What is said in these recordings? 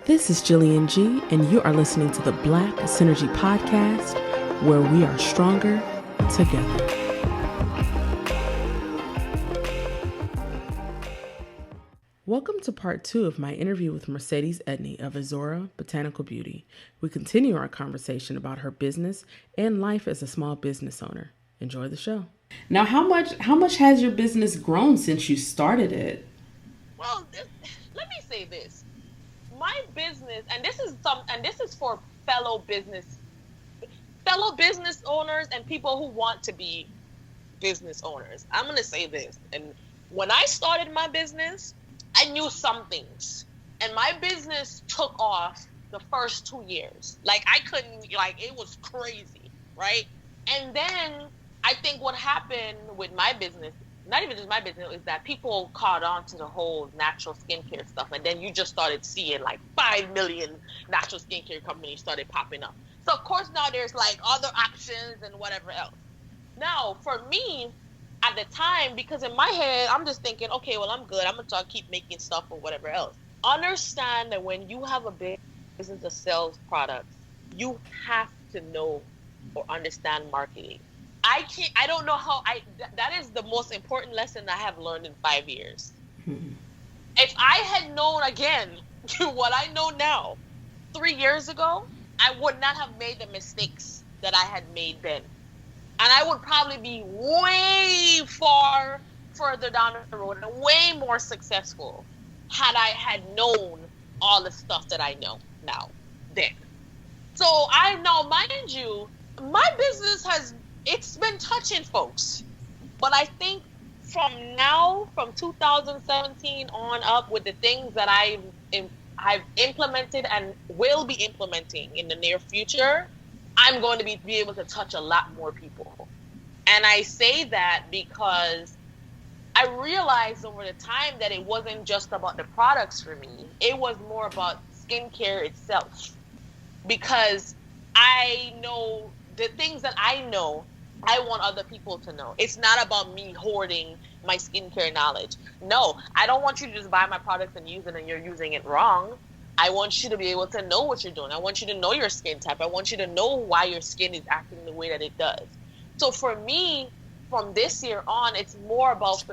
This is Jillian G, and you are listening to the Black Synergy Podcast, where we are stronger together. Welcome to part 2 of my interview with Mercedes Edney of Azora Botanical Beauty. We continue our conversation about her business and life as a small business owner. Enjoy the show. Now, how much has your business grown since you started it? Well, let me say this. My business, and this is for fellow business owners and people who want to be business owners. I'm going to say this. And when I started my business, I knew some things. And my business took off the first 2 years. It was crazy, right? And then I think what happened with my business, not even just my business, is that people caught on to the whole natural skincare stuff. And then you just started seeing like 5 million natural skincare companies started popping up. So of course now there's like other options and whatever else. Now for me at the time, because in my head, I'm just thinking, okay, well, I'm good. I'm going to keep making stuff or whatever else. Understand that when you have a big business that sells products, you have to know or understand marketing. I don't know how that is the most important lesson I have learned in 5 years. Mm-hmm. If I had known again what I know now 3 years ago, I would not have made the mistakes that I had made then. And I would probably be way further down the road and way more successful had I had known all the stuff that I know now then. So I know, mind you, my business it's been touching folks, but I think from 2017 on up, with the things that I've implemented and will be implementing in the near future, I'm going to be able to touch a lot more people. And I say that because I realized over the time that it wasn't just about the products for me. It was more about skincare itself, because I know the things that I know, I want other people to know. It's not about me hoarding my skincare knowledge. No, I don't want you to just buy my products and use it and you're using it wrong. I want you to be able to know what you're doing. I want you to know your skin type. I want you to know why your skin is acting the way that it does. So for me, from this year on, it's more about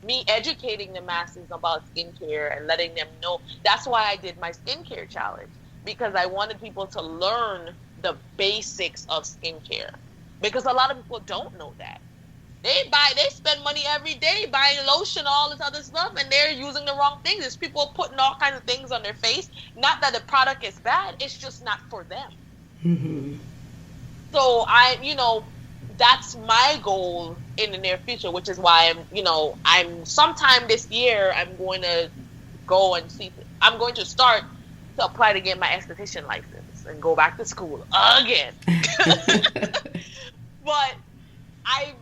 me educating the masses about skincare and letting them know. That's why I did my skincare challenge, because I wanted people to learn the basics of skincare. Because a lot of people don't know that. They spend money every day buying lotion, all this other stuff, and they're using the wrong things. There's people putting all kinds of things on their face. Not that the product is bad, it's just not for them. Mm-hmm. So that's my goal in the near future, which is why I'm sometime this year, I'm going to start to apply to get my esthetician license and go back to school again. But a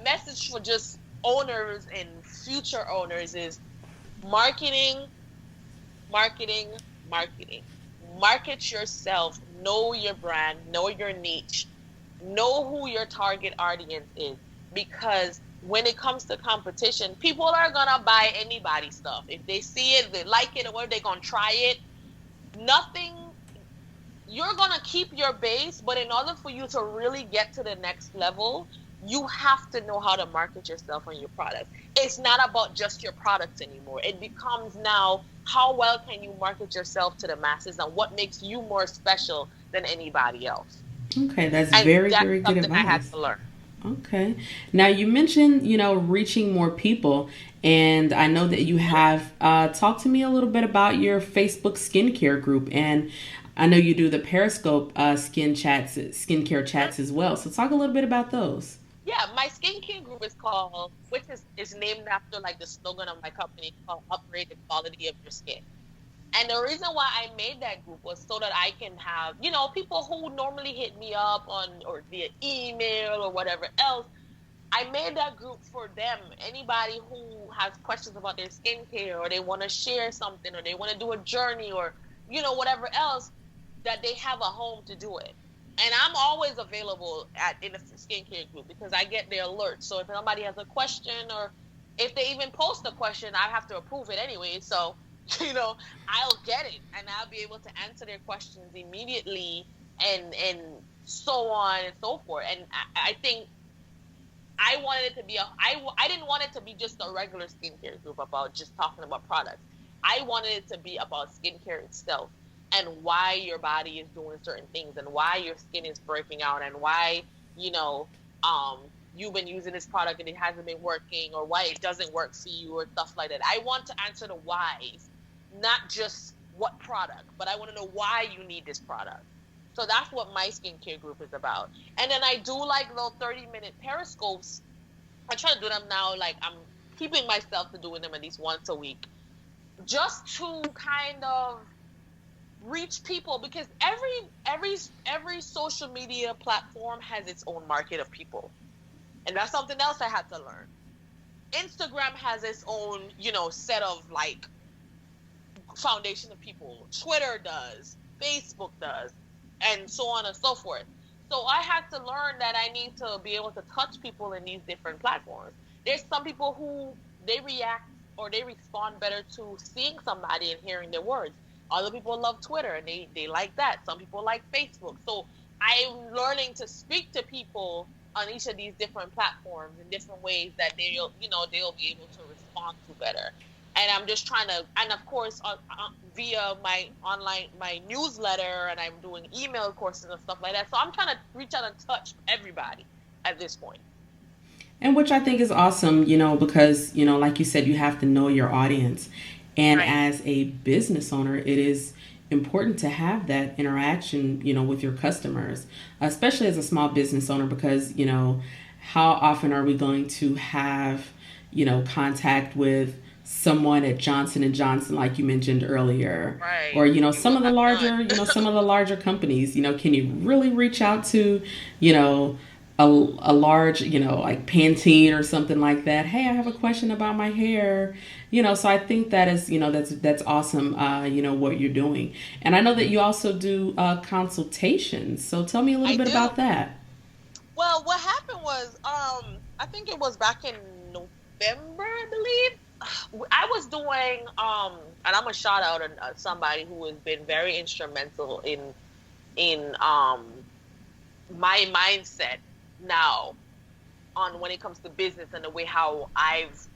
message for just owners and future owners is marketing. Market yourself, know your brand, know your niche, know who your target audience is. Because when it comes to competition, people are going to buy anybody's stuff. If they see it, they like it, or they're going to try it. You're going to keep your base, but in order for you to really get to the next level, you have to know how to market yourself and your product. It's not about just your products anymore. It becomes now, how well can you market yourself to the masses and what makes you more special than anybody else? Okay, that's very good advice. I had to learn. Okay. Now you mentioned, reaching more people, and I know that you have talked to me a little bit about your Facebook skincare group, and I know you do the Periscope skincare chats as well. So talk a little bit about those. Yeah, my skincare group is called, which is named after like the slogan of my company, called Upgrade the Quality of Your Skin. And the reason why I made that group was so that I can have, people who normally hit me up or via email or whatever else. I made that group for them. Anybody who has questions about their skincare, or they want to share something, or they want to do a journey, or, whatever else, that they have a home to do it. And I'm always available in the skincare group because I get their alerts. So if somebody has a question, or if they even post a question, I have to approve it anyway. So I'll get it and I'll be able to answer their questions immediately and so on and so forth. And I think I wanted it to be I didn't want it to be just a regular skincare group about just talking about products. I wanted it to be about skincare itself and why your body is doing certain things and why your skin is breaking out and why, you know, um, you've been using this product and it hasn't been working or why it doesn't work for you or stuff like that. I want to answer the whys, not just what product, but I want to know why you need this product. So that's what my skincare group is about. And then I do like little 30-minute periscopes. I try to do them now. Like I'm keeping myself to doing them at least once a week, just to kind of reach people because every social media platform has its own market of people, and that's something else I had to learn. Instagram has its own, set of like foundation of people. Twitter does, Facebook does, and so on and so forth. So I had to learn that I need to be able to touch people in these different platforms. There's some people who they react or they respond better to seeing somebody and hearing their words. Other people love Twitter and they like that. Some people like Facebook. So I'm learning to speak to people on each of these different platforms in different ways that they'll be able to respond to better. And I'm just trying to, and of course, via my newsletter, and I'm doing email courses and stuff like that. So I'm trying to reach out and touch everybody at this point. And which I think is awesome, because, like you said, you have to know your audience. And Right. as a business owner, it is important to have that interaction, with your customers, especially as a small business owner, because, how often are we going to have, contact with someone at Johnson and Johnson, like you mentioned earlier, or, Right. You some will of the have none. larger, some of the larger companies, can you really reach out to, you know, a large, like Pantene or something like that. Hey, I have a question about my hair. So I think that is, that's awesome, what you're doing. And I know that you also do consultations. So tell me a little I bit do. about that. Well, what happened was, I think it was back in November, I believe. I was doing, and I'm gonna shout out somebody who has been very instrumental in my mindset now on when it comes to business and the way how I've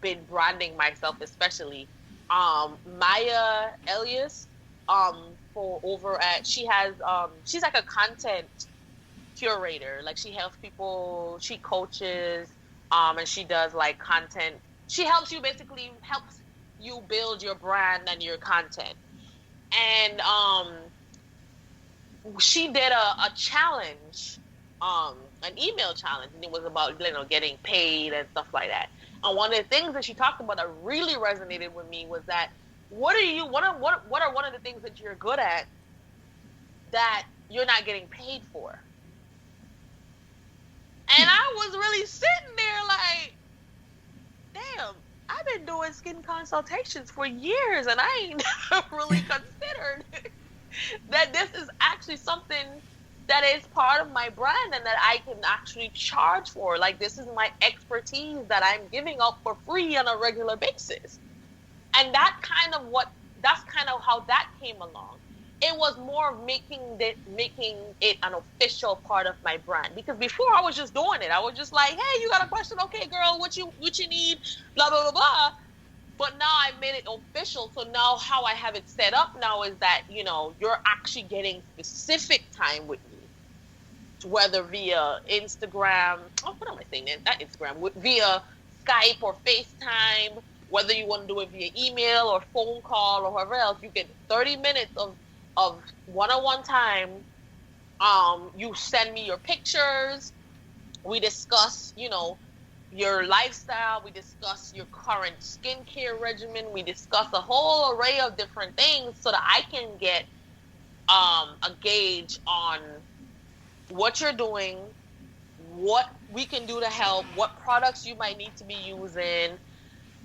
been branding myself, especially. Maya Elias, for over at she has she's like a content curator. Like she helps people, she coaches, and she does like content. She helps you basically helps you build your brand and your content. And she did a challenge, an email challenge, and it was about getting paid and stuff like that. And one of the things that she talked about that really resonated with me was that what are one of the things that you're good at that you're not getting paid for? And I was really sitting there like, damn, I've been doing skin consultations for years and I ain't never really considered that this is actually something that is part of my brand and that I can actually charge for. Like this is my expertise that I'm giving up for free on a regular basis. And that's kind of how that came along. It was more of making it an official part of my brand, because before I was just doing it. I was just like, hey, you got a question? Okay, girl, what you need, blah blah blah blah. But now I made it official. So now how I have it set up now is that you're actually getting specific time with me, whether via Instagram. Oh, what am I saying? Not Instagram. Via Skype or FaceTime. Whether you want to do it via email or phone call or whatever else, you get 30 minutes of one-on-one time. You send me your pictures. We discuss, your lifestyle. We discuss your current skincare regimen. We discuss a whole array of different things so that I can get a gauge on what you're doing, what we can do to help, what products you might need to be using,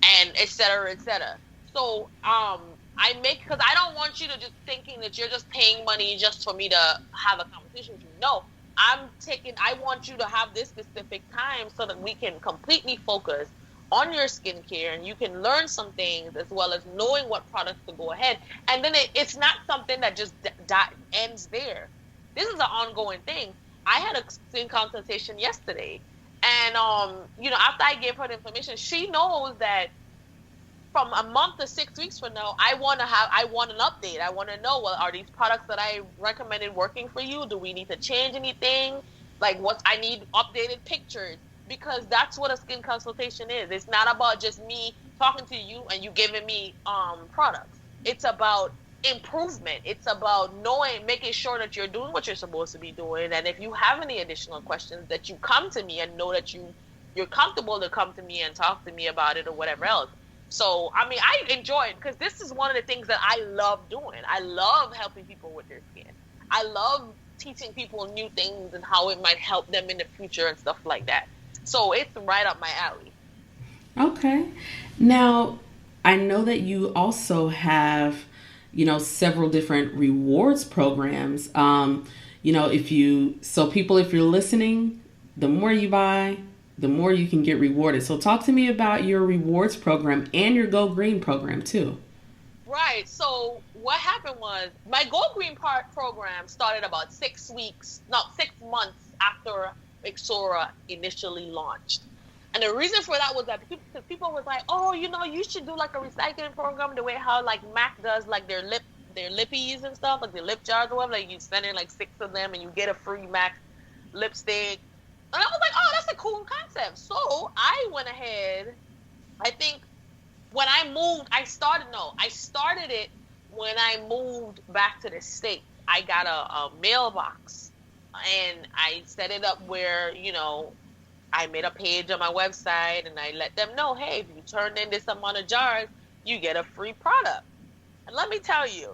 and et cetera, et cetera. So I make, because I don't want you to just thinking that you're just paying money just for me to have a conversation with you. No, I want you to have this specific time so that we can completely focus on your skincare, and you can learn some things as well as knowing what products to go ahead. And then it's not something that just ends there. This is an ongoing thing. I had a skin consultation yesterday, and after I gave her the information, she knows that from a month to 6 weeks from now, I want an update. I want to know, well, are these products that I recommended working for you? Do we need to change anything? Like, I need updated pictures, because that's what a skin consultation is. It's not about just me talking to you and you giving me products. It's about improvement. It's about making sure that you're doing what you're supposed to be doing. And if you have any additional questions, that you come to me and know that you're comfortable to come to me and talk to me about it or whatever else. So, I mean, I enjoy it because this is one of the things that I love doing. I love helping people with their skin. I love teaching people new things and how it might help them in the future and stuff like that. So it's right up my alley. Okay. Now, I know that you also have, several different rewards programs. If you're listening, the more you buy, the more you can get rewarded. So talk to me about your rewards program and your Go Green program too. Right. So what happened was my Go Green program started about 6 months after Exora initially launched. And the reason for that was that because people was like, oh, you should do like a recycling program the way how like MAC does like their lippies and stuff, like their lip jars or whatever. Like you send in like 6 of them and you get a free MAC lipstick. And I was like, oh, that's a cool concept. So I went ahead. I think when I moved, I started it when I moved back to the States. I got a mailbox and I set it up where, I made a page on my website and I let them know, hey, if you turn in this amount of jars, you get a free product. And let me tell you,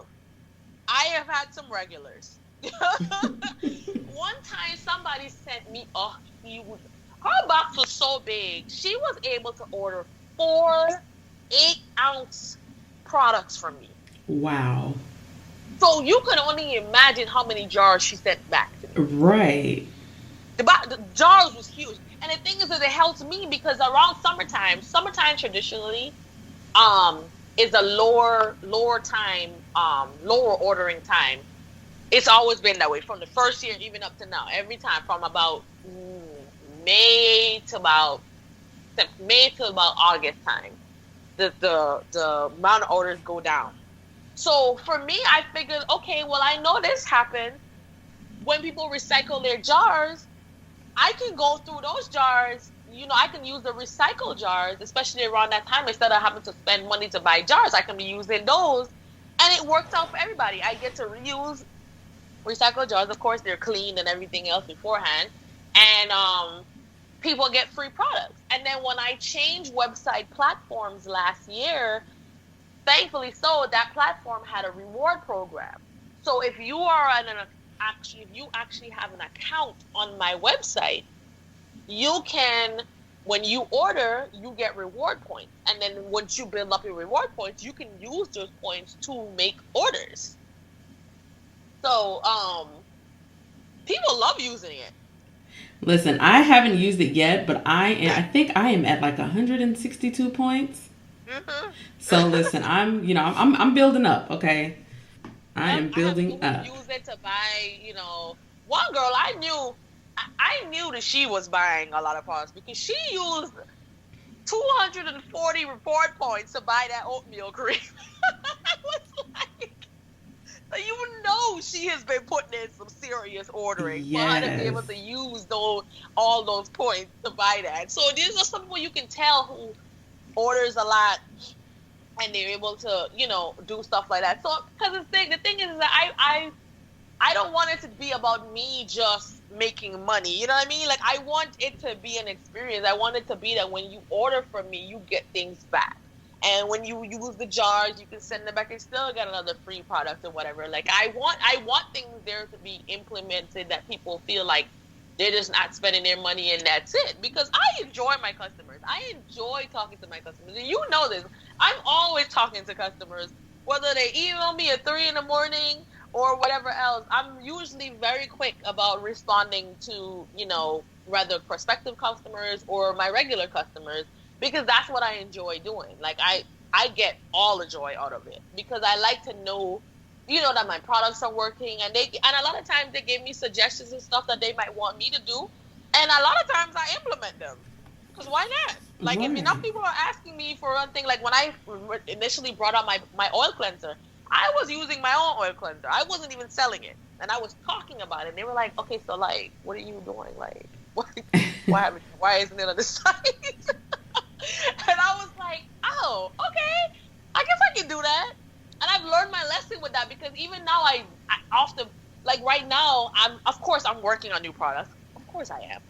I have had some regulars. One time somebody sent me her box was so big, she was able to order 4 8-ounce products from me. Wow. So you can only imagine how many jars she sent back to me. Right. The jars was huge. And the thing is that it helps me because around summertime traditionally is a lower time, lower ordering time. It's always been that way from the first year even up to now. Every time from about May to about August time, the amount of orders go down. So for me, I figured, okay, well, I know this happens when people recycle their jars. I can go through those jars. I can use the recycled jars, especially around that time. Instead of having to spend money to buy jars, I can be using those, and it works out for everybody. I get to reuse recycled jars. Of course, they're clean and everything else beforehand, and people get free products. And then when I changed website platforms last year, thankfully so, that platform had a reward program. So if you are if you actually have an account on my website, you can, when you order, you get reward points. And then once you build up your reward points, you can use those points to make orders. So, people love using it. Listen, I haven't used it yet, but I think I am at like 162 points. Mm-hmm. So listen, I'm building up, okay? I am building up. Use it to buy, one girl I knew that she was buying a lot of products because she used 240 reward points to buy that oatmeal cream. I was like, she has been putting in some serious ordering for her to be able to use all those points to buy that. So these are some people you can tell who orders a lot and they're able to, do stuff like that. So, because the thing is that I don't want it to be about me just making money. You know what I mean? Like, I want it to be an experience. I want it to be that when you order from me, you get things back. And when you use the jars, you can send them back and still get another free product or whatever. Like, I want things there to be implemented that people feel like they're just not spending their money and that's it. Because I enjoy my customers. I enjoy talking to my customers. And you know this. I'm always talking to customers, whether they email me at 3 a.m. or whatever else. I'm usually very quick about responding to, whether prospective customers or my regular customers. because that's what I enjoy doing. Like I get all the joy out of it because I like to know, that my products are working, and a lot of times they give me suggestions and stuff that they might want me to do, and a lot of times I implement them. Because why not? Like, if enough people are asking me for one thing, like when I initially brought out my oil cleanser, I was using my own oil cleanser. I wasn't even selling it, and I was talking about it. And they were like, "Okay, so like, what are you doing? Like, why isn't it on the site?" And I was like, "Oh, okay, I guess I can do that." And I've learned my lesson with that because even now I often, like right now, I'm working on new products. Of course I am,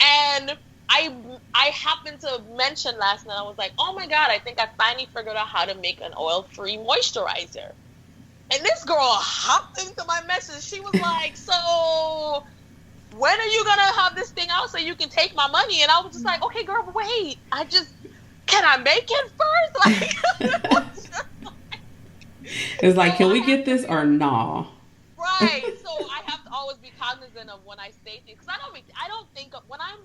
and I happened to mention last night, I was like, oh my God, I think I finally figured out how to make an oil-free moisturizer. And this girl hopped into my message. She was like, so when are you going to have this thing out so you can take my money? And I was just like, okay, girl, but wait, can I make it first? It's like, can we get this or nah? Right. So I have to always be cognizant of when I say things. Because I don't think of, when I'm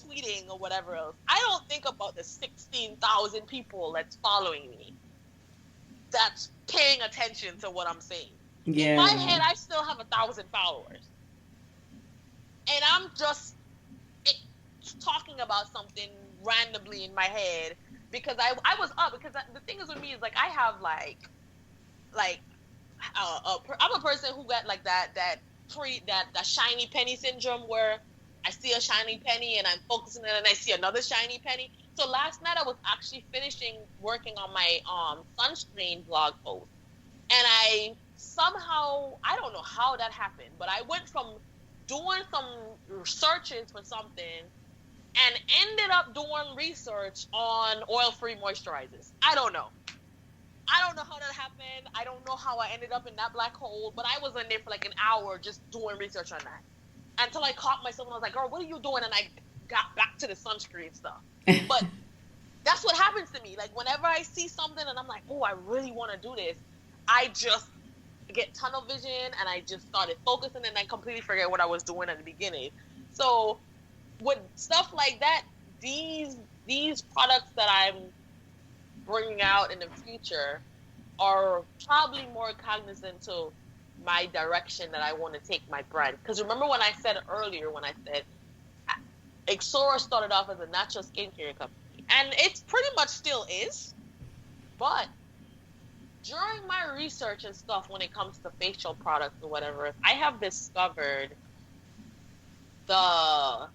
tweeting or whatever else, I don't think about the 16,000 people that's following me, that's paying attention to what I'm saying. Yeah. In my head, I still have 1,000 followers, and I'm just talking about something randomly in my head because I was up. Because the thing is with me is like I have I'm a person who got like that shiny penny syndrome where I see a shiny penny and I'm focusing on it and I see another shiny penny. So last night I was actually finishing working on my sunscreen blog post. And I don't know how that happened, but I went from doing some searches for something and ended up doing research on oil-free moisturizers. I don't know how that happened. I don't know how I ended up in that black hole, but I was in there for like an hour just doing research on that. Until I caught myself and I was like, girl, what are you doing? And I got back to the sunscreen stuff. But that's what happens to me. Like, whenever I see something and I'm like, oh, I really want to do this, I just get tunnel vision and I just started focusing and I completely forget what I was doing at the beginning. So with stuff like that, these products that I'm bringing out in the future are probably more cognizant to my direction that I want to take my brand. Because remember when I said earlier, when I said Exora started off as a natural skincare company, and it pretty much still is, but during my research and stuff when it comes to facial products or whatever, I have discovered the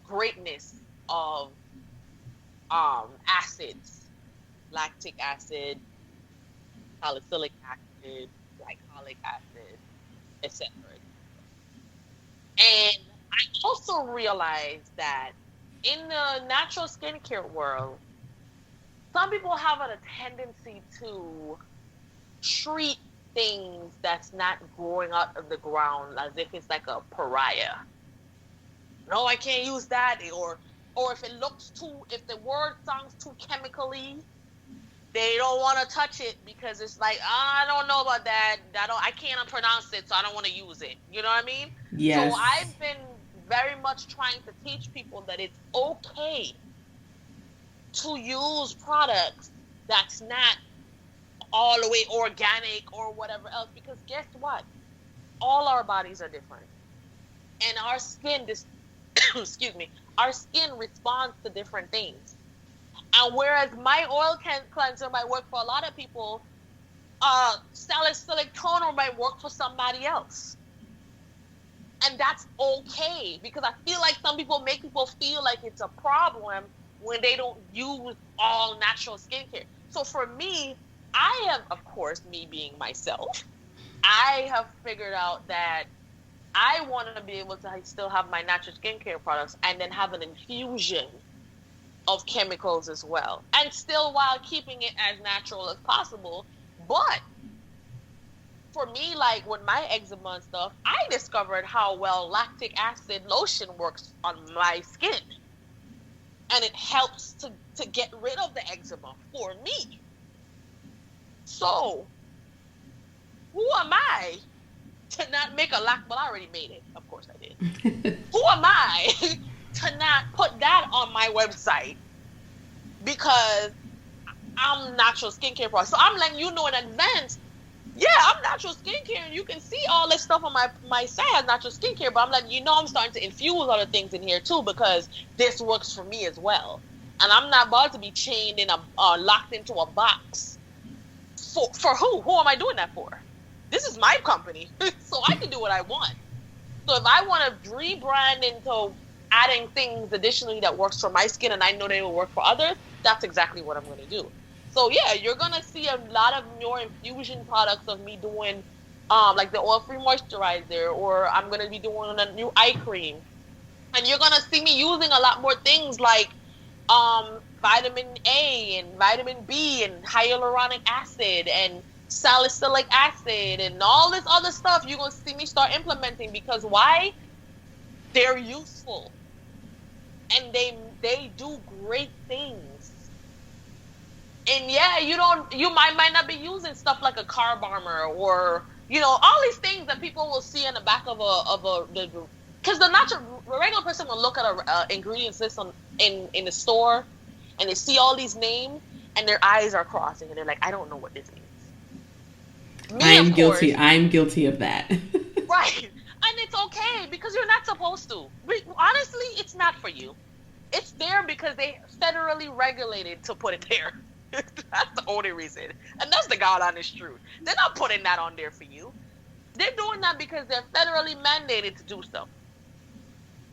greatness of acids, lactic acid, salicylic acid, glycolic acid, etc. And I also realized that in the natural skincare world, some people have a tendency to treat things that's not growing out of the ground as if it's like a pariah. No, I can't use that, or if if the word sounds too chemically, they don't want to touch it because it's like, I don't know about that. I can't pronounce it, so I don't want to use it. You know what I mean? Yes. So I've been very much trying to teach people that it's okay to use products that's not all the way organic or whatever else, because guess what? All our bodies are different. And our skin, excuse me, our skin responds to different things. And whereas my oil cleanser might work for a lot of people, salicylic toner might work for somebody else. And that's okay, because I feel like some people make people feel like it's a problem when they don't use all natural skincare. So for me, I am, of course, me being myself, I have figured out that I want to be able to still have my natural skincare products and then have an infusion of chemicals as well. And still while keeping it as natural as possible. But for me, like with my eczema and stuff, I discovered how well lactic acid lotion works on my skin. And it helps to get rid of the eczema for me. So, who am I to not make a well, I already made it. Of course I did. Who am I to not put that on my website because I'm natural skincare product. So I'm letting you know in advance, yeah, I'm natural skincare, and you can see all this stuff on my site as natural skincare, but I'm letting you know I'm starting to infuse other things in here too, because this works for me as well. And I'm not about to be chained in a locked into a box. For who? Who am I doing that for? This is my company, so I can do what I want. So if I want to rebrand into adding things additionally that works for my skin, and I know they will work for others, that's exactly what I'm going to do. So yeah, you're going to see a lot of more infusion products of me doing like the oil-free moisturizer, or I'm going to be doing a new eye cream. And you're going to see me using a lot more things like vitamin A and vitamin B and hyaluronic acid and salicylic acid and all this other stuff. You're going to see me start implementing, because why? They're useful and they do great things. And yeah, you might not be using stuff like a carb armor, or all these things that people will see in the back of because the regular person will look at a ingredients list in the store, and they see all these names and their eyes are crossing and they're like, I don't know what this means. I'm guilty. I'm guilty of that. Right. And it's okay, because you're not supposed to. Honestly, it's not for you. It's there because they federally regulated to put it there. That's the only reason. And that's the God honest truth. They're not putting that on there for you. They're doing that because they're federally mandated to do so.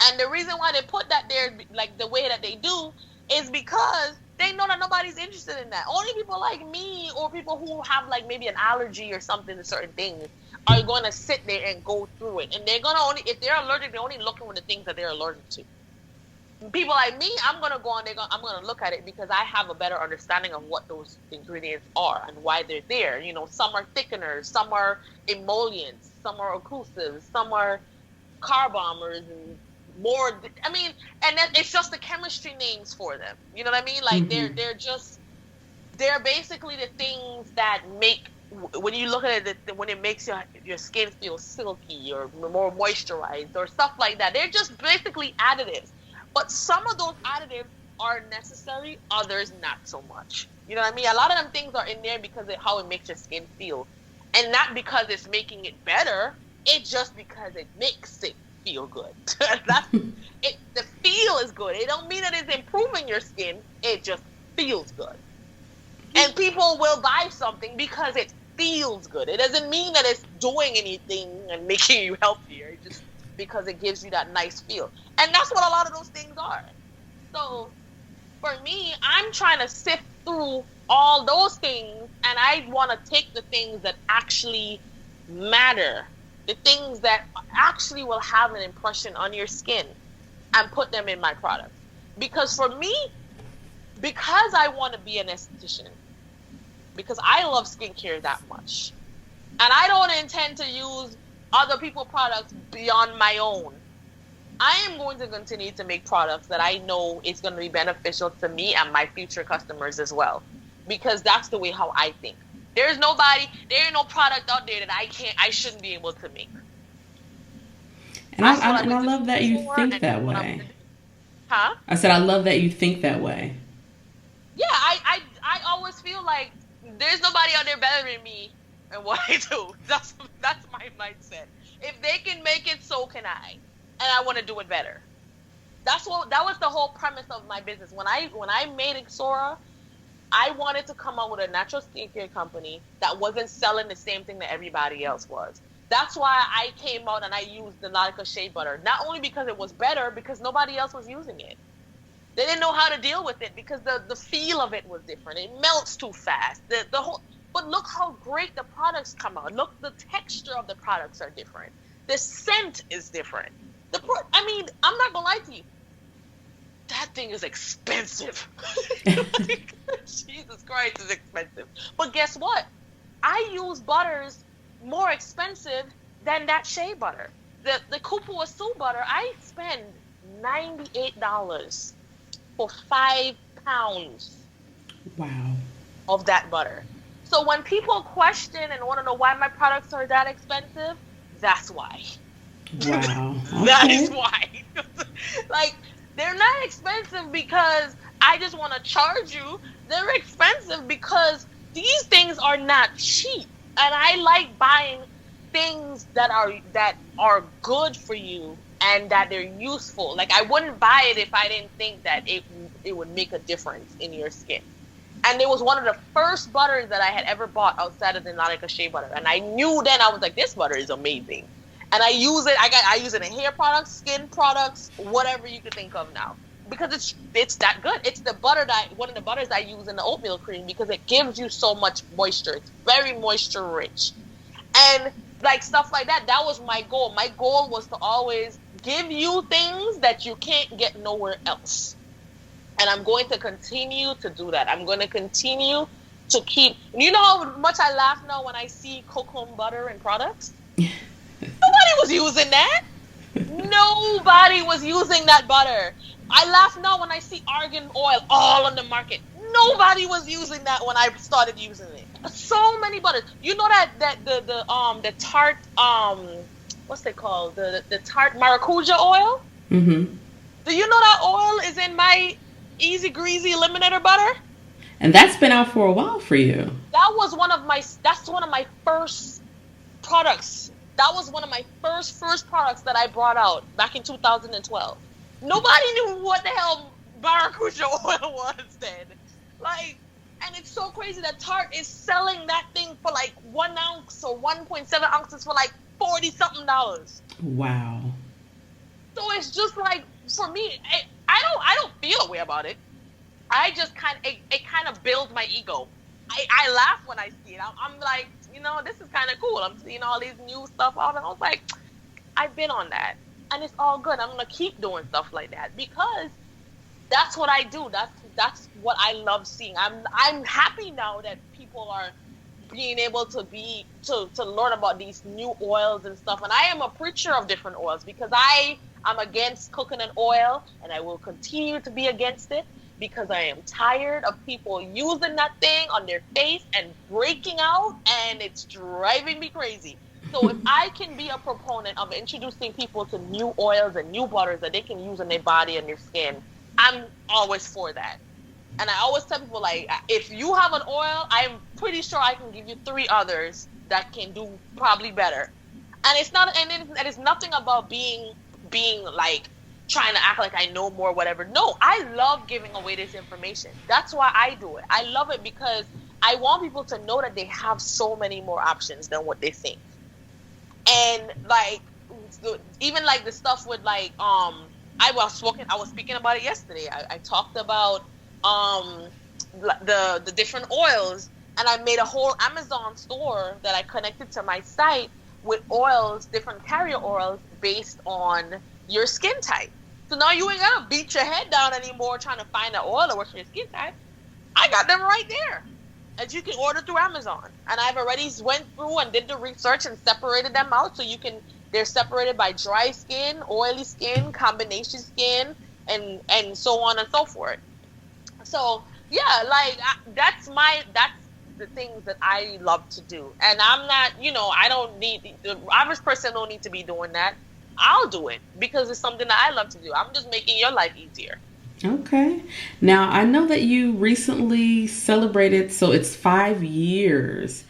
And the reason why they put that there like the way that they do is because they know that nobody's interested in that. Only people like me, or people who have like maybe an allergy or something to certain things, are going to sit there and go through it. And they're going to only, if they're allergic, they're only looking for the things that they're allergic to. People like me, I'm going to go on there, I'm going to look at it because I have a better understanding of what those ingredients are and why they're there. Some are thickeners, some are emollients, some are occlusives, some are carb bombers, and more. I mean, and then it's just the chemistry names for them. You know what I mean? Like they're basically the things that make, when you look at it, when it makes your skin feel silky or more moisturized or stuff like that. They're just basically additives. But some of those additives are necessary, others not so much. You know what I mean? A lot of them things are in there because of how it makes your skin feel. And not because it's making it better, it's just because it makes it feel good. The feel is good. It don't mean that it's improving your skin, it just feels good. And people will buy something because it feels good. It doesn't mean that it's doing anything and making you healthier. It just because it gives you that nice feel. And that's what a lot of those things are. So for me, I'm trying to sift through all those things, and I want to take the things that actually matter, the things that actually will have an impression on your skin, and put them in my products. Because for me, because I want to be an esthetician, because I love skincare that much, and I don't intend to use other people's products beyond my own, I am going to continue to make products that I know is going to be beneficial to me and my future customers as well. Because that's the way how I think. There ain't no product out there that I shouldn't be able to make. And I love that you think that way. Huh? I said I love that you think that way. Yeah, I always feel like there's nobody out there better than me and what I do. That's my mindset. If they can make it, so can I. And I want to do it better. That was the whole premise of my business. When I made Exora, I wanted to come out with a natural skincare company that wasn't selling the same thing that everybody else was. That's why I came out and I used the Nautica Shea Butter. Not only because it was better, because nobody else was using it. They didn't know how to deal with it because the feel of it was different. It melts too fast. But look how great the products come out. Look, the texture of the products are different. The scent is different. I'm not gonna lie to you. That thing is expensive. Jesus Christ, it's expensive. But guess what? I use butters more expensive than that shea butter. The Kupua Su butter, I spend $98 for 5 pounds. Wow. Of that butter. So when people question and want to know why my products are that expensive, that's why. Wow. Okay. That is why. Like, they're not expensive because I just want to charge you. They're expensive because these things are not cheap. And I like buying things that are good for you and that they're useful. Like I wouldn't buy it if I didn't think that it would make a difference in your skin. And it was one of the first butters that I had ever bought outside of the Nautica Shea butter. And I knew then, I was like, this butter is amazing. And I use it. I use it in hair products, skin products, whatever you could think of now, because it's that good. It's the butter that one of the butters I use in the oatmeal cream because it gives you so much moisture. It's very moisture rich, and like stuff like that. That was my goal. My goal was to always give you things that you can't get nowhere else. And I'm going to continue to do that. I'm going to continue to keep. You know how much I laugh now when I see cocoa butter and products? Nobody was using that. Nobody was using that butter. I laugh now when I see argan oil all on the market. Nobody was using that when I started using it. So many butters. You know that the tart what's it called? The tart maracuja oil? Mm-hmm. Do you know that oil is in my Easy Greasy eliminator butter? And that's been out for a while for you. That's one of my first products. That was one of my first products that I brought out back in 2012. Nobody knew what the hell maracuja oil was then. Like, and it's so crazy that Tarte is selling that thing for like 1 ounce or 1.7 ounces for like $40-something. Wow. So it's just like, for me, I don't feel a way about it. I just it kind of builds my ego. I laugh when I see it. I'm like, this is kind of cool. I'm seeing all these new stuff out, and I was like, I've been on that, and it's all good. I'm gonna keep doing stuff like that because that's what I do. That's what I love seeing. I'm happy now that people are being able to learn about these new oils and stuff. And I am a preacher of different oils because I'm against coconut oil, and I will continue to be against it because I am tired of people using that thing on their face and breaking out, and it's driving me crazy. So if I can be a proponent of introducing people to new oils and new butters that they can use on their body and their skin, I'm always for that. And I always tell people, like, if you have an oil, I'm pretty sure I can give you 3 others that can do probably better. And it's nothing about being like trying to act like I know more, whatever. No, I love giving away this information. That's why I do it. I love it because I want people to know that they have so many more options than what they think. And like, even like the stuff with like, I was speaking about it yesterday. I talked about the different oils, and I made a whole Amazon store that I connected to my site with oils, different carrier oils based on your skin type. So now you ain't gotta beat your head down anymore trying to find an oil that works for your skin type. I got them right there, and you can order through Amazon. And I've already went through and did the research and separated them out, so they're separated by dry skin, oily skin, combination skin, and so on and so forth. So yeah, like that's the things that I love to do. And I'm not, I don't need, the average person don't need to be doing that. I'll do it because it's something that I love to do. I'm just making your life easier. Okay. Now, I know that you recently celebrated, so it's 5 years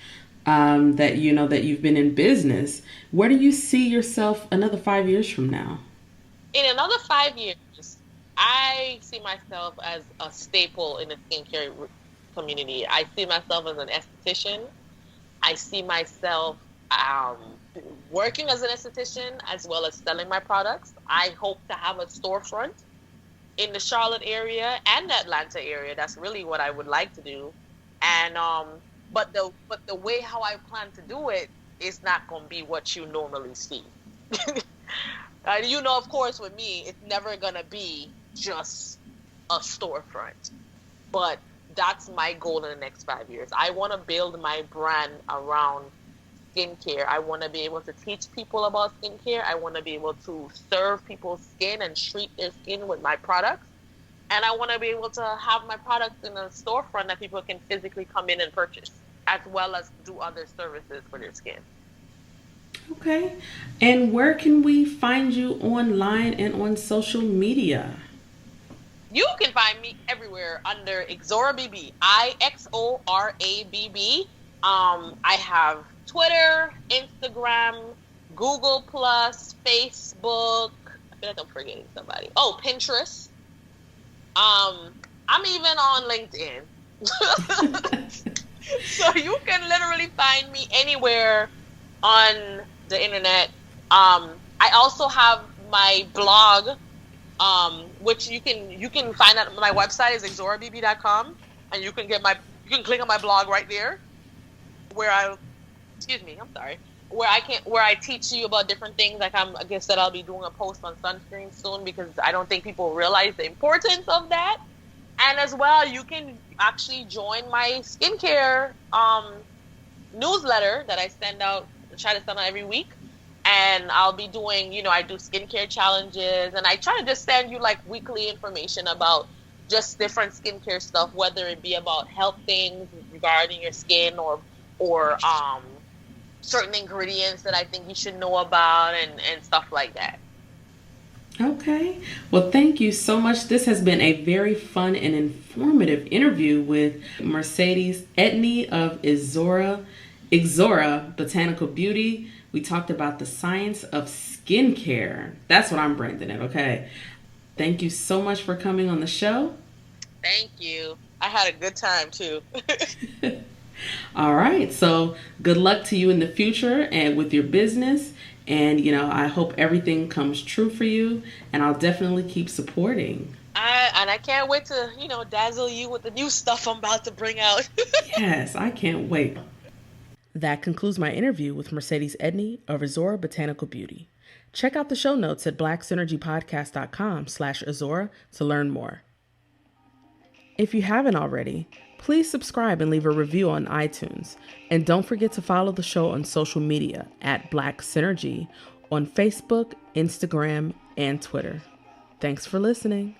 that you've been in business. Where do you see yourself another 5 years from now? In another 5 years, I see myself as a staple in the skincare community. I see myself as an esthetician. I see myself working as an esthetician as well as selling my products. I hope to have a storefront in the Charlotte area and the Atlanta area. That's really what I would like to do. And but the way how I plan to do it is not going to be what you normally see. Of course, with me, it's never going to be just a storefront. But that's my goal in the next 5 years. I want to build my brand around skincare. I want to be able to teach people about skincare. I want to be able to serve people's skin and treat their skin with my products. And I want to be able to have my products in a storefront that people can physically come in and purchase, as well as do other services for their skin. Okay. And where can we find you online and on social media? You can find me everywhere under Ixora BB, IXORABB. I have Twitter, Instagram, Google Plus, Facebook. I feel like I'm forgetting somebody. Oh, Pinterest. I'm even on LinkedIn. So you can literally find me anywhere on the internet. I also have my blog, which you can find at my website is exorabb.com, and you can click on my blog right there, where I teach you about different things. Like I guess that I'll be doing a post on sunscreen soon, because I don't think people realize the importance of that. And as well, you can actually join my skincare newsletter that I try to send out every week. And I'll be doing, I do skincare challenges, and I try to just send you like weekly information about just different skincare stuff, whether it be about health things regarding your skin or certain ingredients that I think you should know about and stuff like that. Okay. Well, thank you so much. This has been a very fun and informative interview with Mercedes Edney of Ixora Botanical Beauty. We talked about the science of skincare. That's what I'm branding it, okay? Thank you so much for coming on the show. Thank you. I had a good time, too. All right. So good luck to you in the future and with your business. And, I hope everything comes true for you. And I'll definitely keep supporting. I can't wait to, dazzle you with the new stuff I'm about to bring out. Yes, I can't wait. That concludes my interview with Mercedes Edney of Ixora Botanical Beauty. Check out the show notes at blacksynergypodcast.com/Ixora to learn more. If you haven't already, please subscribe and leave a review on iTunes. And don't forget to follow the show on social media at Black Synergy on Facebook, Instagram, and Twitter. Thanks for listening.